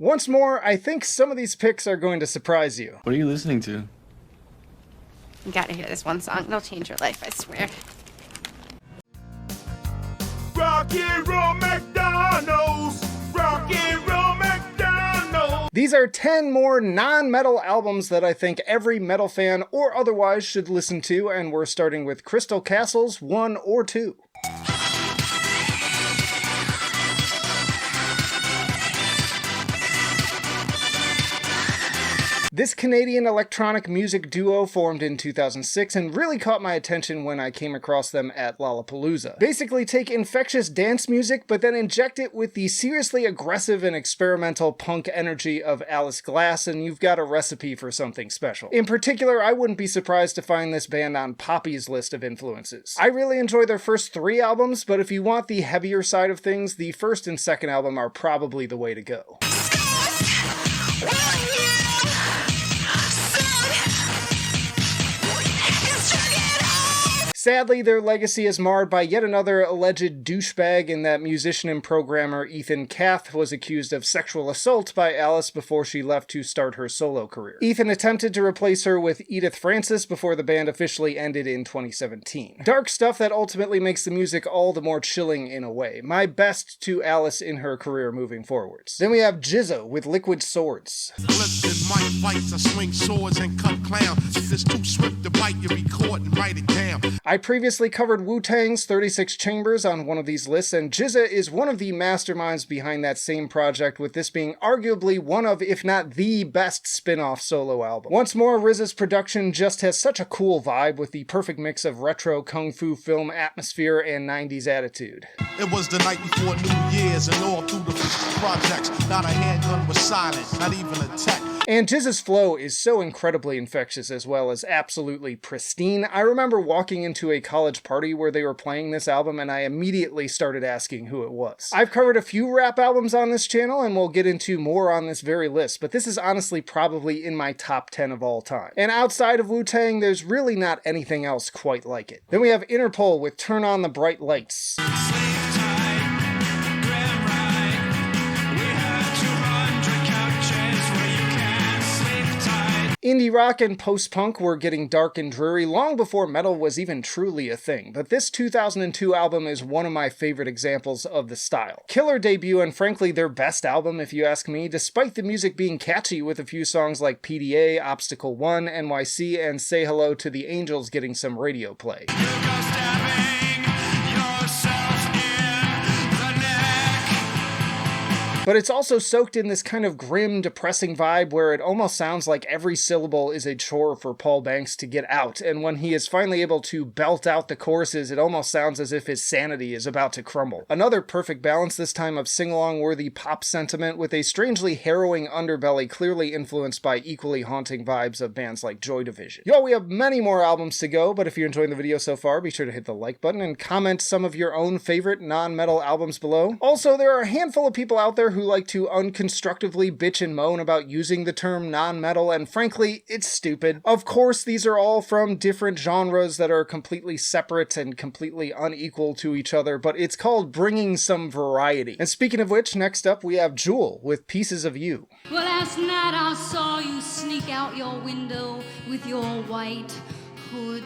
Once more, I think some of these picks are going to surprise you. What are you listening to? You gotta hear this one song. It'll change your life, I swear. Rock and roll McDonald's! Rock and roll McDonald's! These are 10 more non-metal albums that I think every metal fan or otherwise should listen to, and we're starting with Crystal Castle's 1 or 2. This Canadian electronic music duo formed in 2006 and really caught my attention when I came across them at Lollapalooza. Basically take infectious dance music, but then inject it with the seriously aggressive and experimental punk energy of Alice Glass, and you've got a recipe for something special. In particular, I wouldn't be surprised to find this band on Poppy's list of influences. I really enjoy their first 3 albums, but if you want the heavier side of things, the first and second album are probably the way to go. Sadly, their legacy is marred by yet another alleged douchebag in that musician and programmer Ethan Kath was accused of sexual assault by Alice before she left to start her solo career. Ethan attempted to replace her with Edith Francis before the band officially ended in 2017. Dark stuff that ultimately makes the music all the more chilling in a way. My best to Alice in her career moving forwards. Then we have Jizzo with Liquid Swords. Mike fights, I swing swords and cut clowns. If it's too swift to bite, you record and write it down. I previously covered Wu-Tang's 36 Chambers on one of these lists, and Jizza is one of the masterminds behind that same project, with this being arguably one of, if not the best spin-off solo album. Once more, RZA's production just has such a cool vibe with the perfect mix of retro kung fu film atmosphere and 90s attitude. It was the night before New Year's, and all through the projects, not a handgun was silent, not even a tech. And Jizza's flow is so incredibly infectious as well as absolutely pristine. I remember walking into a college party where they were playing this album and I immediately started asking who it was. I've covered a few rap albums on this channel and we'll get into more on this very list, but this is honestly probably in my top 10 of all time. And outside of Wu-Tang, there's really not anything else quite like it. Then we have Interpol with Turn On the Bright Lights. Indie rock and post-punk were getting dark and dreary long before metal was even truly a thing, but this 2002 album is one of my favorite examples of the style. Killer debut and frankly their best album if you ask me, despite the music being catchy with a few songs like PDA, Obstacle 1, NYC, and Say Hello to the Angels getting some radio play. But it's also soaked in this kind of grim, depressing vibe where it almost sounds like every syllable is a chore for Paul Banks to get out, and when he is finally able to belt out the choruses, it almost sounds as if his sanity is about to crumble. Another perfect balance this time of sing-along worthy pop sentiment with a strangely harrowing underbelly clearly influenced by equally haunting vibes of bands like Joy Division. Yo, we have many more albums to go, but if you're enjoying the video so far, be sure to hit the like button and comment some of your own favorite non-metal albums below. Also, there are a handful of people out there who like to unconstructively bitch and moan about using the term non-metal, and frankly, it's stupid. Of course, these are all from different genres that are completely separate and completely unequal to each other, but it's called bringing some variety. And speaking of which, next up we have Jewel with Pieces of You. Well, last night I saw you sneak out your window with your white hood,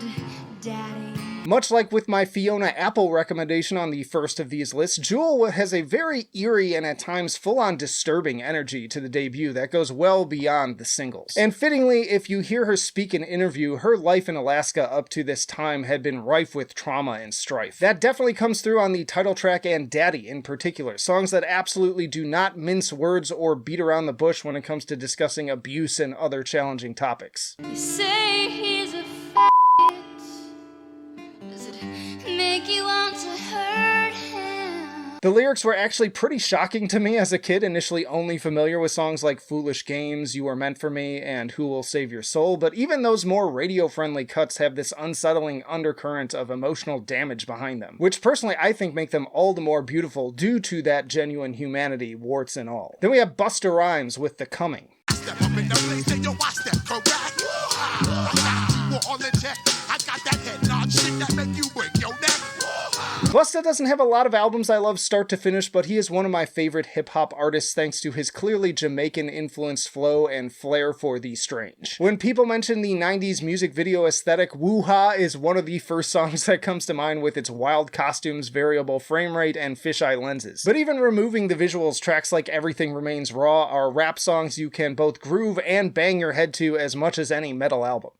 daddy. Much like with my Fiona Apple recommendation on the first of these lists, Jewel has a very eerie and at times full-on disturbing energy to the debut that goes well beyond the singles. And fittingly, if you hear her speak in interview, her life in Alaska up to this time had been rife with trauma and strife. That definitely comes through on the title track and Daddy in particular, songs that absolutely do not mince words or beat around the bush when it comes to discussing abuse and other challenging topics. You say he's a make you want to hurt him. The lyrics were actually pretty shocking to me as a kid, initially only familiar with songs like Foolish Games, You Are Meant for Me, and Who Will Save Your Soul, but even those more radio-friendly cuts have this unsettling undercurrent of emotional damage behind them, which personally I think make them all the more beautiful due to that genuine humanity, warts and all. Then we have Busta Rhymes with The Coming. Step up in the place, then yo, I step correct. I got you all in check. I got that head nod shit that make you break your neck. Busta doesn't have a lot of albums I love start to finish, but he is one of my favorite hip-hop artists thanks to his clearly Jamaican-influenced flow and flair for the strange. When people mention the 90s music video aesthetic, Woo-Ha is one of the first songs that comes to mind with its wild costumes, variable frame rate, and fisheye lenses. But even removing the visuals, tracks like Everything Remains Raw are rap songs you can both groove and bang your head to as much as any metal album.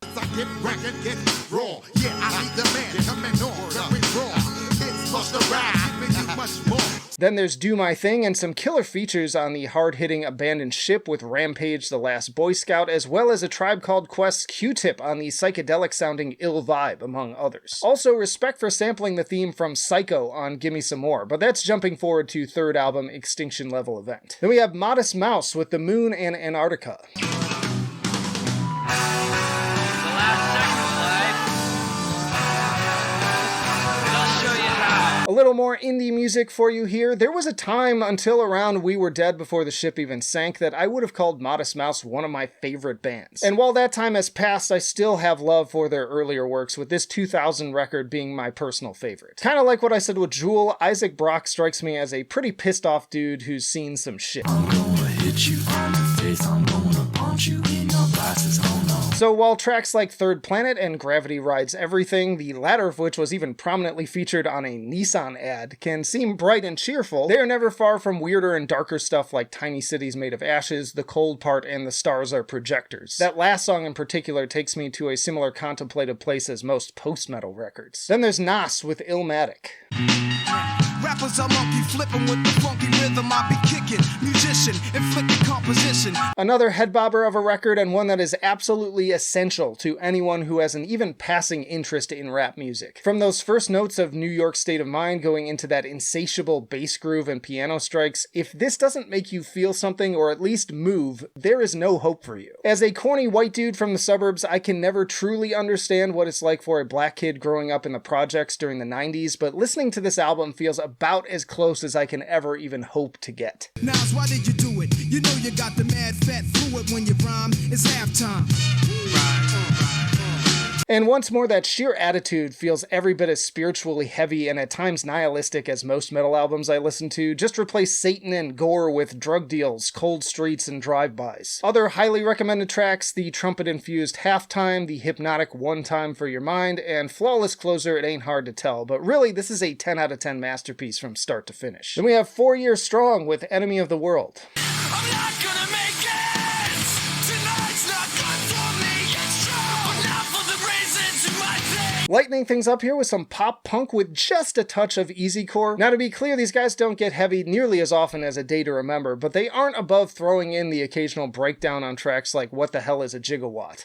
Then there's Do My Thing and some killer features on the hard-hitting Abandoned Ship with Rampage the Last Boy Scout, as well as A Tribe Called Quest's Q-Tip on the psychedelic-sounding Ill Vibe, among others. Also, respect for sampling the theme from Psycho on Gimme Some More, but that's jumping forward to third album Extinction Level Event. Then we have Modest Mouse with The Moon and Antarctica. A little more indie music for you here. There was a time until around We Were Dead Before the Ship Even Sank that I would have called Modest Mouse one of my favorite bands. And while that time has passed, I still have love for their earlier works, with this 2000 record being my personal favorite. Kind of like what I said with Jewel, Isaac Brock strikes me as a pretty pissed off dude who's seen some shit. I'm gonna hit you on the face, I'm gonna punch you in your glasses, oh no. So while tracks like Third Planet and Gravity Rides Everything, the latter of which was even prominently featured on a Nissan ad, can seem bright and cheerful, they are never far from weirder and darker stuff like Tiny Cities Made of Ashes, The Cold Part, and The Stars Are Projectors. That last song in particular takes me to a similar contemplative place as most post-metal records. Then there's Nas with Illmatic. Rappers are monkey flipping with the funky rhythm I be kicking. Musician, inflicted composition. Another head bobber of a record, and one that is absolutely essential to anyone who has an even passing interest in rap music. From those first notes of New York State of Mind going into that insatiable bass groove and piano strikes, if this doesn't make you feel something or at least move, there is no hope for you. As a corny white dude from the suburbs, I can never truly understand what it's like for a black kid growing up in the projects during the 90s, but listening to this album feels about as close as I can ever even hope to get. Now, why did you do it? You know you got the mad fat fluid when you rhyme. It's halftime. And once more, that sheer attitude feels every bit as spiritually heavy and at times nihilistic as most metal albums I listen to. Just replace Satan and gore with drug deals, cold streets, and drive-bys. Other highly recommended tracks, the trumpet-infused Halftime, the hypnotic One Time for Your Mind, and flawless closer It Ain't Hard to Tell, but really this is a 10 out of 10 masterpiece from start to finish. Then we have 4 Years Strong with Enemy of the World. I'm not gonna make it. Tonight's not good for me. It's true, but not for the reasons you might think. Lightening things up here with some pop punk with just a touch of Easycore. Now, to be clear, these guys don't get heavy nearly as often as A Day to Remember, but they aren't above throwing in the occasional breakdown on tracks like What the Hell is a Gigawatt?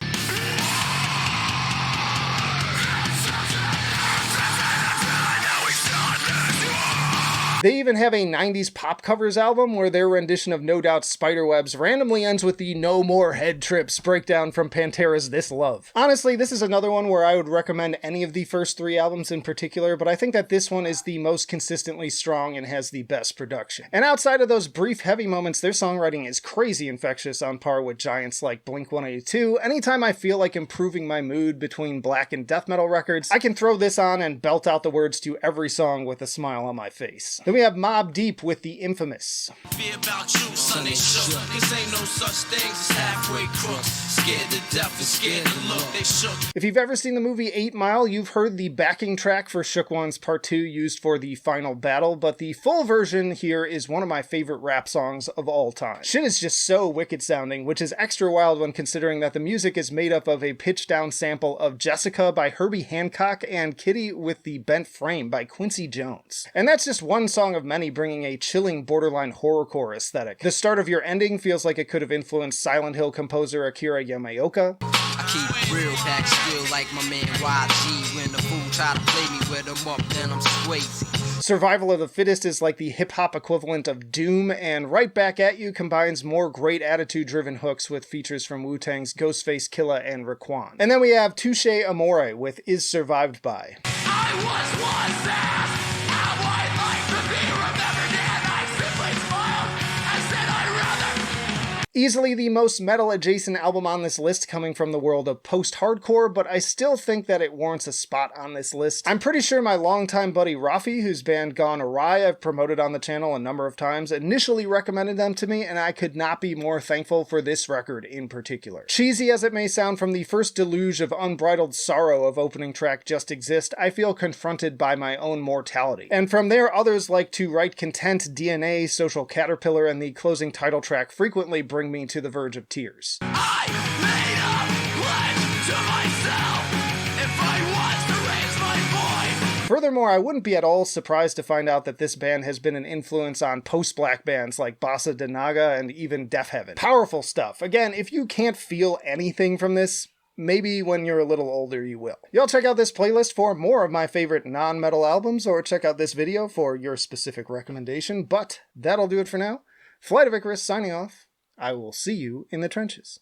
They even have a 90s pop covers album where their rendition of No Doubt's Spiderwebs randomly ends with the No More Head Trips breakdown from Pantera's This Love. Honestly, this is another one where I would recommend any of the first 3 albums in particular, but I think that this one is the most consistently strong and has the best production. And outside of those brief heavy moments, their songwriting is crazy infectious, on par with giants like Blink-182. Anytime I feel like improving my mood between black and death metal records, I can throw this on and belt out the words to every song with a smile on my face. Then we have Mobb Deep with the infamous. Be about you, son, they shook. Cause ain't no such things as halfway crooks. Scared to death and scared to look, they shook. If you've ever seen the movie 8 Mile, you've heard the backing track for Shook One's Part 2 used for the final battle, but the full version here is one of my favorite rap songs of all time. Shit is just so wicked sounding, which is extra wild when considering that the music is made up of a pitched down sample of Jessica by Herbie Hancock and Kitty with the Bent Frame by Quincy Jones. And that's just one song of many bringing a chilling borderline horrorcore aesthetic. The start of Your Ending feels like it could have influenced Silent Hill composer Akira Yamaoka. I keep real back still like my man YG. When the fool try to play me with them up, then I'm crazy. Survival of the Fittest is like the hip-hop equivalent of Doom, and Right Back at You combines more great attitude-driven hooks with features from Wu-Tang's Ghostface Killah and Raekwon. And then we have Touche Amore with Is Survived By. I was once asked how I'd like to be remembered, and I simply smiled. I said I'd rather. Easily the most metal-adjacent album on this list coming from the world of post-hardcore, but I still think that it warrants a spot on this list. I'm pretty sure my longtime buddy Rafi, whose band Gone Awry I've promoted on the channel a number of times, initially recommended them to me, and I could not be more thankful for this record in particular. Cheesy as it may sound from the first deluge of unbridled sorrow of opening track Just Exist, I feel confronted by my own mortality. And from there, others like To Write Content, DNA, Social Caterpillar, and the closing title track frequently bring me to the verge of tears. I made a pledge to myself if I was to raise my voice. Furthermore, I wouldn't be at all surprised to find out that this band has been an influence on post-black bands like Bossa de Naga and even Deaf Heaven. Powerful stuff. Again, if you can't feel anything from this, maybe when you're a little older you will. Y'all check out this playlist for more of my favorite non-metal albums, or check out this video for your specific recommendation, but that'll do it for now. Flight of Icarus signing off. I will see you in the trenches.